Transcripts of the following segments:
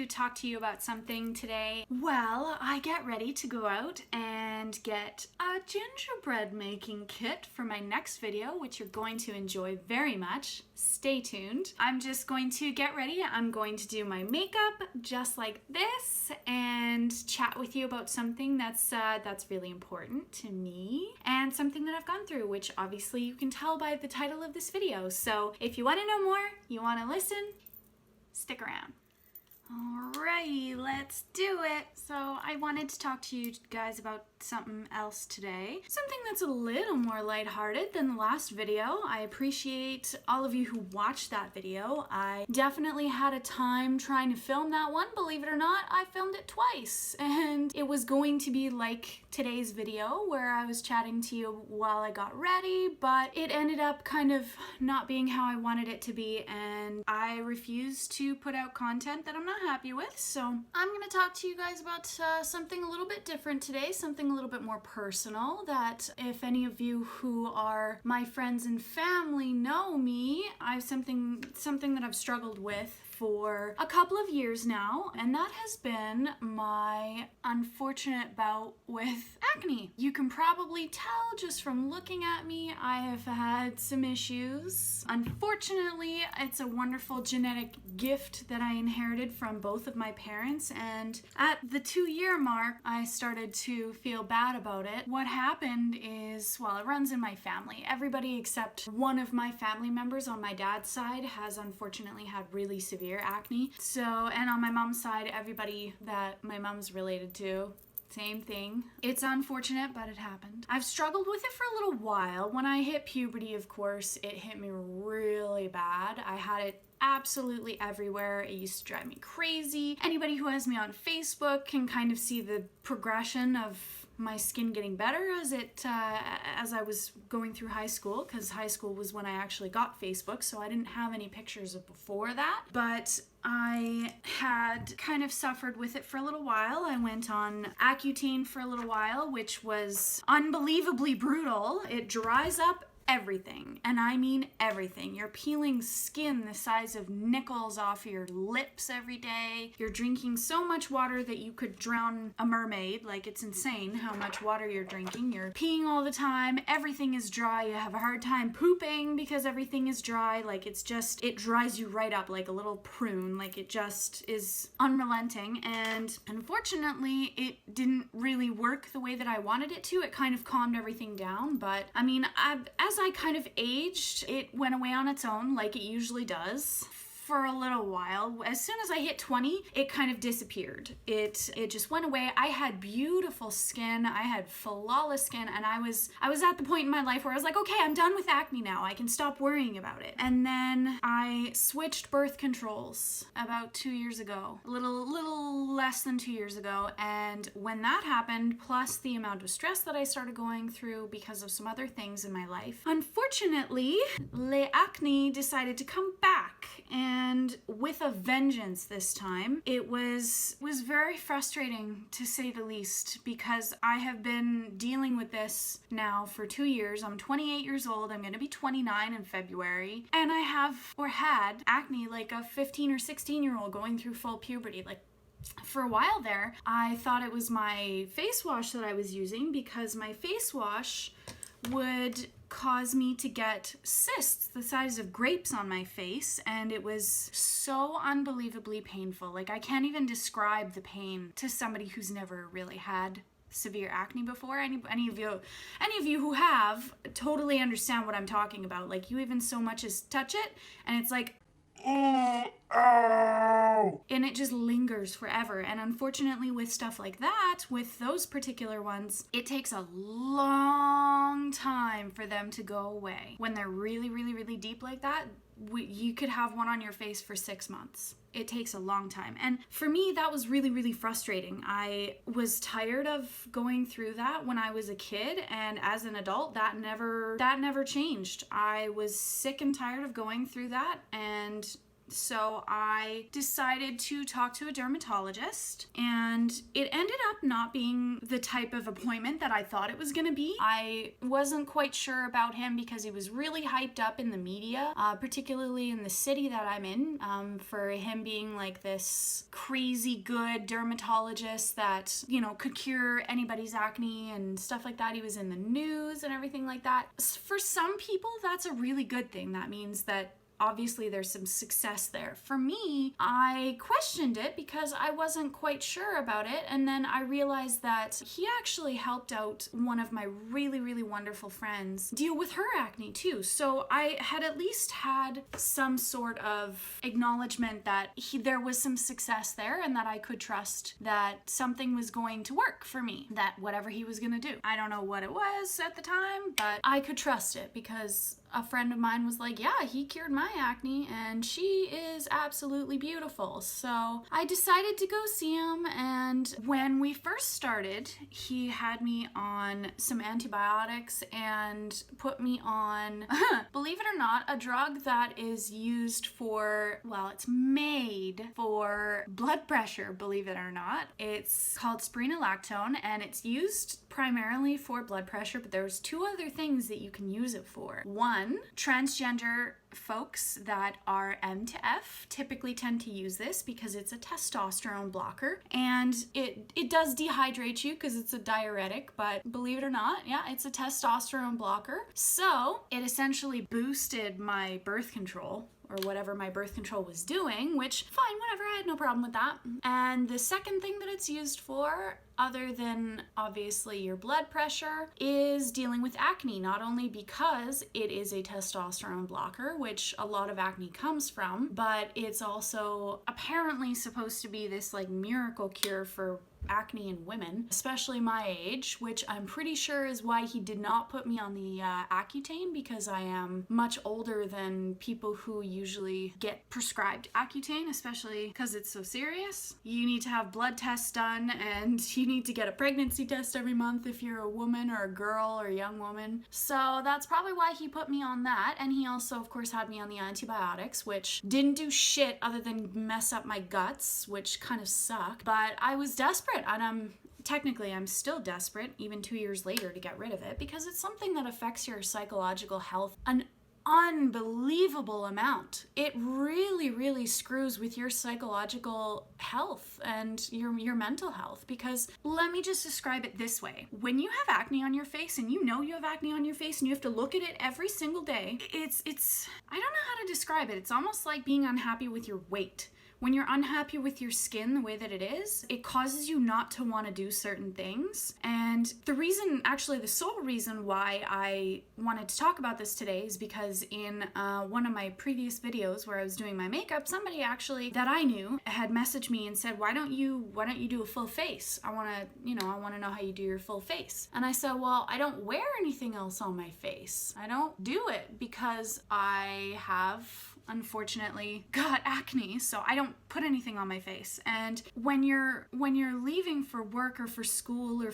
talk to you about something today. Well, I get ready to go out and get a gingerbread making kit for my next video, which you're going to enjoy very much. Stay tuned. I'm just going to get ready. I'm going to do my makeup just like this and chat with you about something that's really important to me and something that I've gone through, which obviously you can tell by the title of this video. So if you want to know more, you want to listen, stick around. Alrighty, let's do it. So I wanted to talk to you guys about something else today. Something that's a little more lighthearted than the last video. I appreciate all of you who watched that video. I definitely had a time trying to film that one. Believe it or not, I filmed it twice. And it was going to be like today's video where I was chatting to you while I got ready, but it ended up kind of not being how I wanted it to be, and I refused to put out content that I'm not happy with. So I'm gonna talk to you guys about something a little bit different today, something a little bit more personal, that if any of you who are my friends and family know me, I've something that I've struggled with for a couple of years now, and that has been my unfortunate bout with acne. You can probably tell just from looking at me, I have had some issues. Unfortunately, it's a wonderful genetic gift that I inherited from both of my parents, and at the 2-year mark, I started to feel bad about it. What happened is, well, it runs in my family. Everybody except one of my family members on my dad's side has unfortunately had really severe acne. So, and on my mom's side, everybody that my mom's related to, same thing. It's unfortunate, but it happened. I've struggled with it for a little while. When I hit puberty, of course, it hit me really bad. I had it absolutely everywhere. It used to drive me crazy. Anybody who has me on Facebook can kind of see the progression of my skin getting better as I was going through high school, because high school was when I actually got Facebook, so I didn't have any pictures of before that. But I had kind of suffered with it for a little while. I went on Accutane for a little while, which was unbelievably brutal. It dries up everything, and I mean everything. You're peeling skin the size of nickels off your lips every day. You're drinking so much water that you could drown a mermaid. Like, it's insane how much water you're drinking. You're peeing all the time. Everything is dry. You have a hard time pooping because everything is dry. Like, it dries you right up like a little prune. Like, it just is unrelenting. And unfortunately, it didn't really work the way that I wanted it to. It kind of calmed everything down. But I mean, as I kind of aged, it went away on its own, like it usually does, for a little while. As soon as I hit 20, it kind of disappeared. It just went away. I had beautiful skin. I had flawless skin, and I was at the point in my life where I was like, okay, I'm done with acne now. I can stop worrying about it. And then I switched birth controls about 2 years ago, a little less than 2 years ago. And when that happened, plus the amount of stress that I started going through because of some other things in my life, unfortunately, le acne decided to come back, and with a vengeance this time. It was very frustrating, to say the least, because I have been dealing with this now for 2 years. I'm 28 years old. I'm gonna be 29 in February, and I have, or had, acne like a 15 or 16-year-old going through full puberty. Like, for a while there, I thought it was my face wash that I was using, because my face wash would cause me to get cysts the size of grapes on my face, and it was so unbelievably painful. Like, I can't even describe the pain to somebody who's never really had severe acne before. Any of you who have totally understand what I'm talking about. Like, you even so much as touch it and it's like, oh, and it just lingers forever. And unfortunately, with stuff like that, with those particular ones, it takes a long time for them to go away. When they're really, really, really deep like that, you could have one on your face for 6 months. It takes a long time. And for me, that was really, really frustrating. I was tired of going through that when I was a kid, and as an adult, that never changed. I was sick and tired of going through that, and So I decided to talk to a dermatologist, and it ended up not being the type of appointment that I thought it was going to be. I wasn't quite sure about him because he was really hyped up in the media, particularly in the city that I'm in, for him being like this crazy good dermatologist that, you know, could cure anybody's acne and stuff like that. He was in the news and everything like that. For some people, that's a really good thing. That means that obviously there's some success there. For me, I questioned it because I wasn't quite sure about it, and then I realized that he actually helped out one of my really, really wonderful friends deal with her acne too. So I had at least had some sort of acknowledgement that there was some success there and that I could trust that something was going to work for me, that whatever he was gonna do. I don't know what it was at the time, but I could trust it because a friend of mine was like, yeah, he cured my acne and she is absolutely beautiful. So I decided to go see him, and when we first started, he had me on some antibiotics and put me on, believe it or not, a drug that is used for, well, it's made for blood pressure, believe it or not. It's called spironolactone, and it's used primarily for blood pressure, but there's two other things that you can use it for. One, transgender folks that are M to F typically tend to use this because it's a testosterone blocker, and it does dehydrate you because it's a diuretic, but believe it or not, yeah, it's a testosterone blocker. So it essentially boosted my birth control, or whatever my birth control was doing, which, fine, whatever, I had no problem with that. And the second thing that it's used for, other than obviously your blood pressure, is dealing with acne, not only because it is a testosterone blocker, which a lot of acne comes from, but it's also apparently supposed to be this like miracle cure for acne in women, especially my age, which I'm pretty sure is why he did not put me on the Accutane, because I am much older than people who usually get prescribed Accutane, especially because it's so serious. You need to have blood tests done, and you need to get a pregnancy test every month if you're a woman or a girl or a young woman. So that's probably why he put me on that, and he also, of course, had me on the antibiotics, which didn't do shit other than mess up my guts, which kind of sucked, but I was desperate. And I'm still desperate, even 2 years later, to get rid of it, because it's something that affects your psychological health an unbelievable amount. It really, really screws with your psychological health and your mental health, because let me just describe it this way. When you have acne on your face, and you know you have acne on your face, and you have to look at it every single day, it's I don't know how to describe it. It's almost like being unhappy with your weight. When you're unhappy with your skin the way that it is, it causes you not to want to do certain things. And the reason, actually the sole reason why I wanted to talk about this today is because in one of my previous videos where I was doing my makeup, somebody actually that I knew had messaged me and said, why don't you do a full face? I want to know how you do your full face. And I said, well, I don't wear anything else on my face. I don't do it because I have, unfortunately, got acne, so I don't put anything on my face. And when you're leaving for work or for school or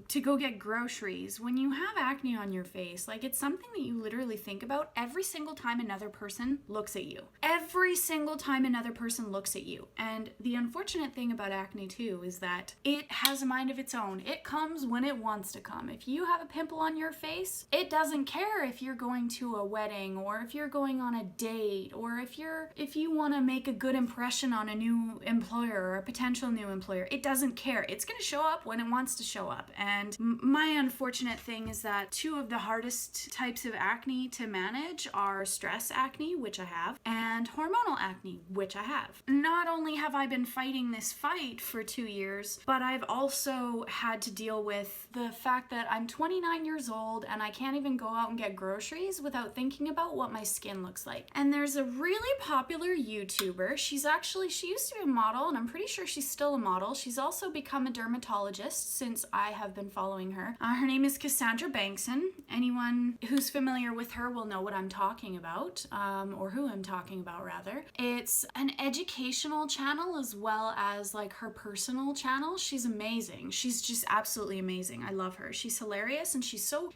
to go get groceries, when you have acne on your face, like, it's something that you literally think about every single time another person looks at you. Every single time another person looks at you. And the unfortunate thing about acne too is that it has a mind of its own. It comes when it wants to come. If you have a pimple on your face, it doesn't care if you're going to a wedding or if you're going on a date, or if you want to make a good impression on a new employer or a potential new employer. It doesn't care. It's going to show up when it wants to show up. And my unfortunate thing is that two of the hardest types of acne to manage are stress acne, which I have, and hormonal acne, which I have. Not only have I been fighting this fight for 2 years, but I've also had to deal with the fact that I'm 29 years old and I can't even go out and get groceries without thinking about what my skin looks like. And there's a really popular YouTuber. She used to be a model, and I'm pretty sure she's still a model. She's also become a dermatologist since I have been following her. Her name is Cassandra Bankson. Anyone who's familiar with her will know what I'm talking about, or who I'm talking about rather. It's an educational channel as well as like her personal channel. She's amazing. She's just absolutely amazing. I love her. She's hilarious, and she's so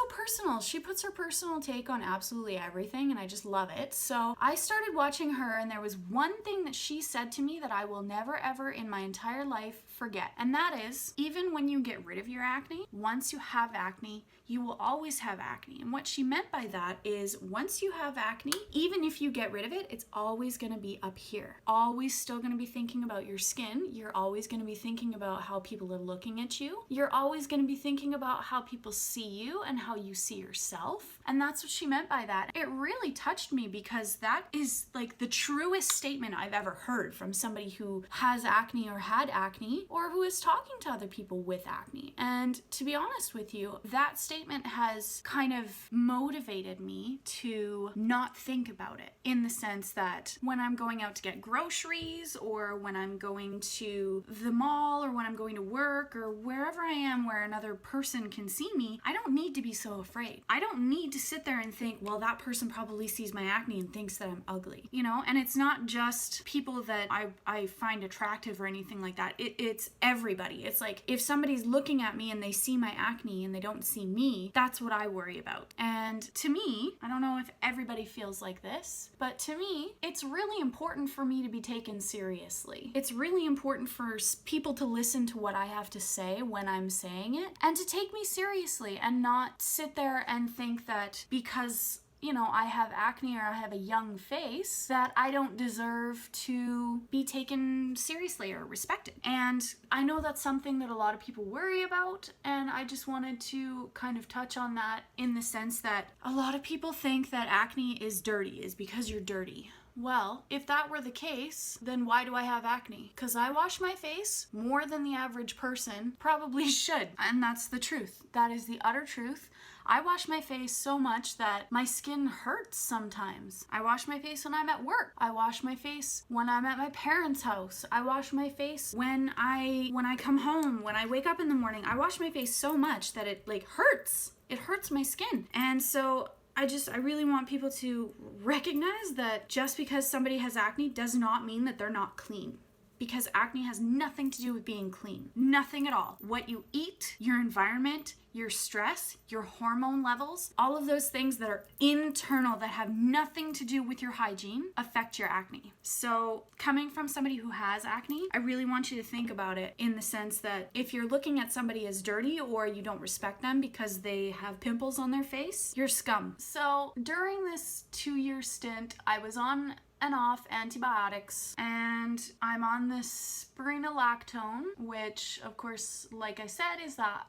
personal. She puts her personal take on absolutely everything, and I just love it. So I started watching her, and there was one thing that she said to me that I will never ever in my entire life forget. And that is, even when you get rid of your acne, once you have acne, you will always have acne. And what she meant by that is, once you have acne, even if you get rid of it, it's always going to be up here. Always still going to be thinking about your skin. You're always going to be thinking about how people are looking at you. You're always going to be thinking about how people see you and how you see yourself. And that's what she meant by that. It really touched me, because that is like the truest statement I've ever heard from somebody who has acne or had acne, or who is talking to other people with acne. And to be honest with you, that statement has kind of motivated me to not think about it, in the sense that when I'm going out to get groceries, or when I'm going to the mall, or when I'm going to work, or wherever I am where another person can see me, I don't need to be so afraid. I don't need to sit there and think, well, that person probably sees my acne and thinks that I'm ugly, you know? And it's not just people that I find attractive or anything like that. It's everybody. It's like, if somebody's looking at me and they see my acne and they don't see me, that's what I worry about. And to me, I don't know if everybody feels like this, but to me, it's really important for me to be taken seriously. It's really important for people to listen to what I have to say when I'm saying it, and to take me seriously, and not sit there and think that because, you know, I have acne or I have a young face, that I don't deserve to be taken seriously or respected. And I know that's something that a lot of people worry about, and I just wanted to kind of touch on that, in the sense that a lot of people think that acne is dirty, is because you're dirty. Well, if that were the case, then why do I have acne? Because I wash my face more than the average person probably should. And that's the truth. That is the utter truth. I wash my face so much that my skin hurts sometimes. I wash my face when I'm at work. I wash my face when I'm at my parents' house. I wash my face when I come home, when I wake up in the morning. I wash my face so much that it like hurts. It hurts my skin. And so I really want people to recognize that just because somebody has acne does not mean that they're not clean. Because acne has nothing to do with being clean. Nothing at all. What you eat, your environment, your stress, your hormone levels, all of those things that are internal, that have nothing to do with your hygiene, affect your acne. So coming from somebody who has acne, I really want you to think about it, in the sense that if you're looking at somebody as dirty, or you don't respect them because they have pimples on their face, you're scum. So during this 2-year stint, I was on and off antibiotics, and I'm on this spironolactone, which of course, like I said, is that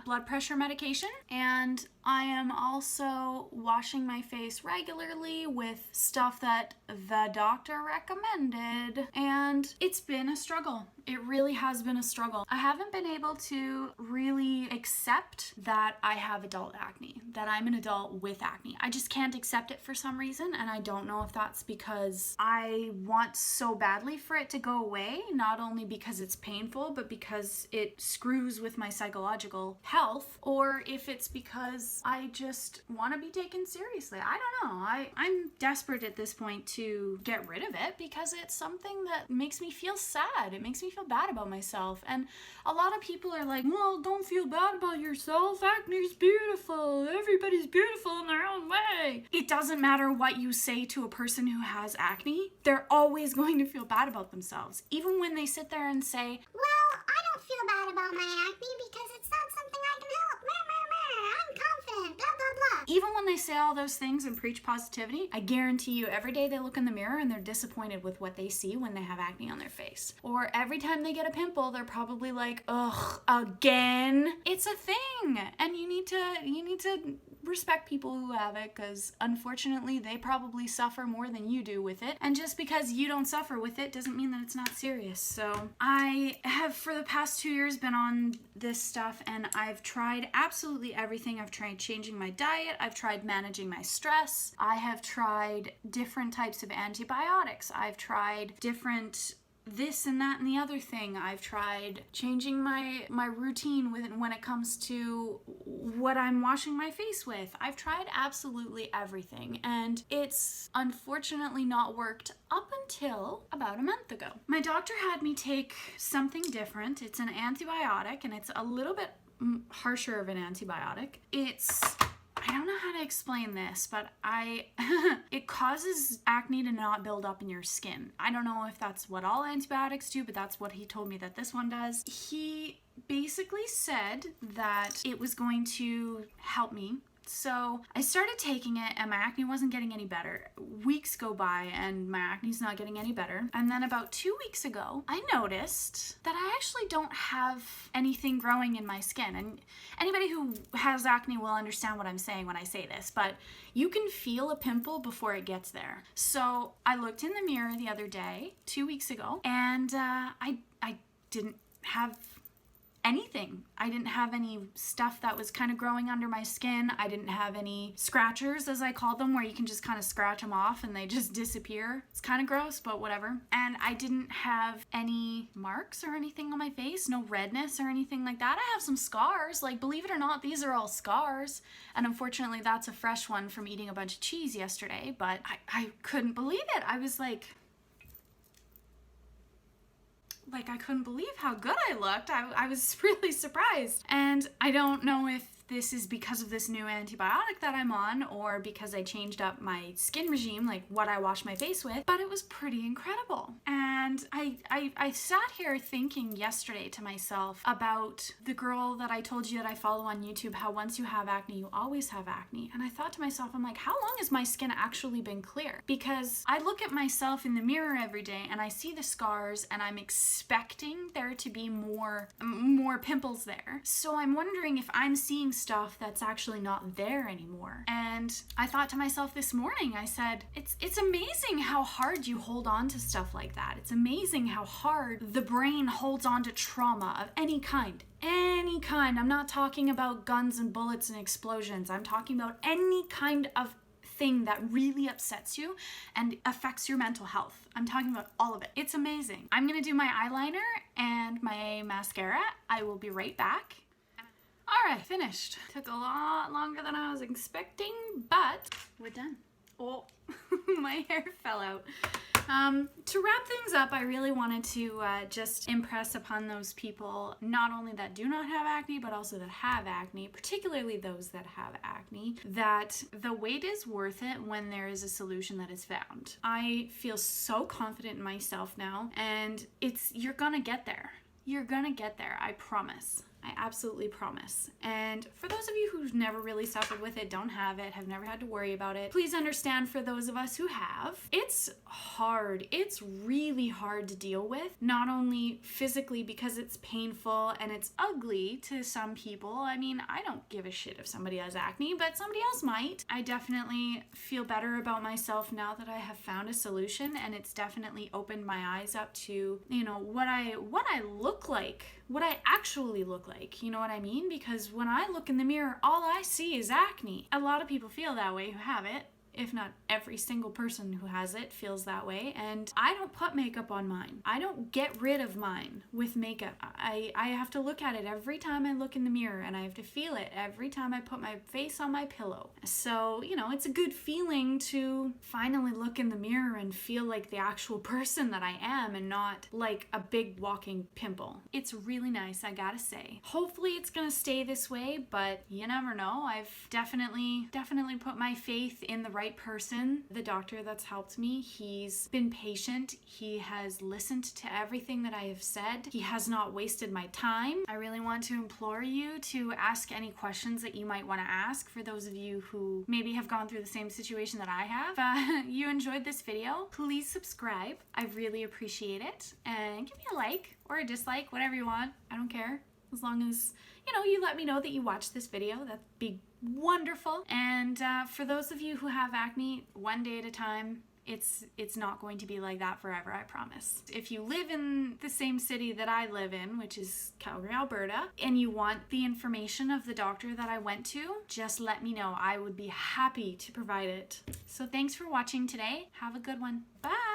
blood pressure medication. And I am also washing my face regularly with stuff that the doctor recommended, and it's been a struggle. It really has been a struggle. I haven't been able to really accept that I have adult acne, that I'm an adult with acne. I just can't accept it for some reason, and I don't know if that's because I want so badly for it to go away, not only because it's painful, but because it screws with my psychological health, or if it's because I just want to be taken seriously. I don't know. I'm desperate at this point to get rid of it, because it's something that makes me feel sad. It makes me feel bad about myself. And a lot of people are like, well, don't feel bad about yourself. Acne's beautiful. Everybody's beautiful in their own way. It doesn't matter what you say to a person who has acne. They're always going to feel bad about themselves. Even when they sit there and say, well, I don't feel bad about my acne because it's not something I can help. I'm confident, blah, blah, blah. Even when they say all those things and preach positivity, I guarantee you every day they look in the mirror and they're disappointed with what they see when they have acne on their face. Or every time they get a pimple, they're probably like, ugh, again? It's a thing. And you need to respect people who have it, because unfortunately they probably suffer more than you do with it. And just because you don't suffer with it doesn't mean that it's not serious. So I have, for the past 2 years, been on this stuff, and I've tried absolutely everything. I've tried changing my diet. I've tried managing my stress. I have tried different types of antibiotics. I've tried different this and that and the other thing. I've tried changing my routine when it comes to what I'm washing my face with. I've tried absolutely everything, and it's unfortunately not worked up until about a month ago. My doctor had me take something different. It's an antibiotic, and it's a little bit harsher of an antibiotic. It's, I I don't know how to explain this, but it causes acne to not build up in your skin. I don't know if that's what all antibiotics do, but that's what he told me that this one does. He basically said that it was going to help me. So I started taking it and my acne wasn't getting any better. Weeks go by and my acne's not getting any better. And then about 2 weeks ago, I noticed that I actually don't have anything growing in my skin. And anybody who has acne will understand what I'm saying when I say this, but you can feel a pimple before it gets there. So I looked in the mirror the other day, 2 weeks ago, and I didn't have anything. I didn't have any stuff that was kind of growing under my skin. I didn't have any scratchers, as I call them, where you can just kind of scratch them off and they just disappear. It's kind of gross, but whatever. And I didn't have any marks or anything on my face, no redness or anything like that. I have some scars. Like, believe it or not, these are all scars. And unfortunately, that's a fresh one from eating a bunch of cheese yesterday, but I couldn't believe it. I was like, I couldn't believe how good I looked. I was really surprised. And I don't know if this is because of this new antibiotic that I'm on or because I changed up my skin regime, like what I wash my face with, but it was pretty incredible. And I sat here thinking yesterday to myself about the girl that I told you that I follow on YouTube, how once you have acne, you always have acne. And I thought to myself, I'm like, how long has my skin actually been clear? Because I look at myself in the mirror every day and I see the scars and I'm expecting there to be more pimples there. So I'm wondering if I'm seeing stuff that's actually not there anymore. And I thought to myself this morning, I said, it's amazing how hard you hold on to stuff like that. It's amazing how hard the brain holds on to trauma of any kind. Any kind. I'm not talking about guns and bullets and explosions. I'm talking about any kind of thing that really upsets you and affects your mental health. I'm talking about all of it. It's amazing. I'm gonna do my eyeliner and my mascara. I will be right back. All right, finished. Took a lot longer than I was expecting, but we're done. Oh, my hair fell out. To wrap things up, I really wanted to just impress upon those people, not only that do not have acne, but also that have acne, particularly those that have acne, that the wait is worth it when there is a solution that is found. I feel so confident in myself now, and you're gonna get there. You're gonna get there, I promise. I absolutely promise. And for those of you who've never really suffered with it, don't have it, have never had to worry about it, please understand for those of us who have, it's hard. It's really hard to deal with, not only physically because it's painful and it's ugly to some people. I mean, I don't give a shit if somebody has acne, but somebody else might. I definitely feel better about myself now that I have found a solution, and it's definitely opened my eyes up to, you know, what I look like, what I actually look like, you know what I mean? Because when I look in the mirror, all I see is acne. A lot of people feel that way who have it. If not every single person who has it feels that way, and I don't put makeup on mine. I don't get rid of mine with makeup. I have to look at it every time I look in the mirror, and I have to feel it every time I put my face on my pillow. So, you know, it's a good feeling to finally look in the mirror and feel like the actual person that I am and not like a big walking pimple. It's really nice, I gotta say. Hopefully it's gonna stay this way, but you never know. I've definitely put my faith in the right person. The doctor that's helped me, he's been patient. He has listened to everything that I have said. He has not wasted my time. I really want to implore you to ask any questions that you might want to ask for those of you who maybe have gone through the same situation that I have. If you enjoyed this video, please subscribe. I really appreciate it. And give me a like or a dislike, whatever you want. I don't care. As long as, you know, you let me know that you watched this video, that'd be wonderful. And for those of you who have acne, one day at a time. It's not going to be like that forever, I promise. If you live in the same city that I live in, which is Calgary, Alberta, and you want the information of the doctor that I went to, just let me know. I would be happy to provide it. So thanks for watching today. Have a good one. Bye!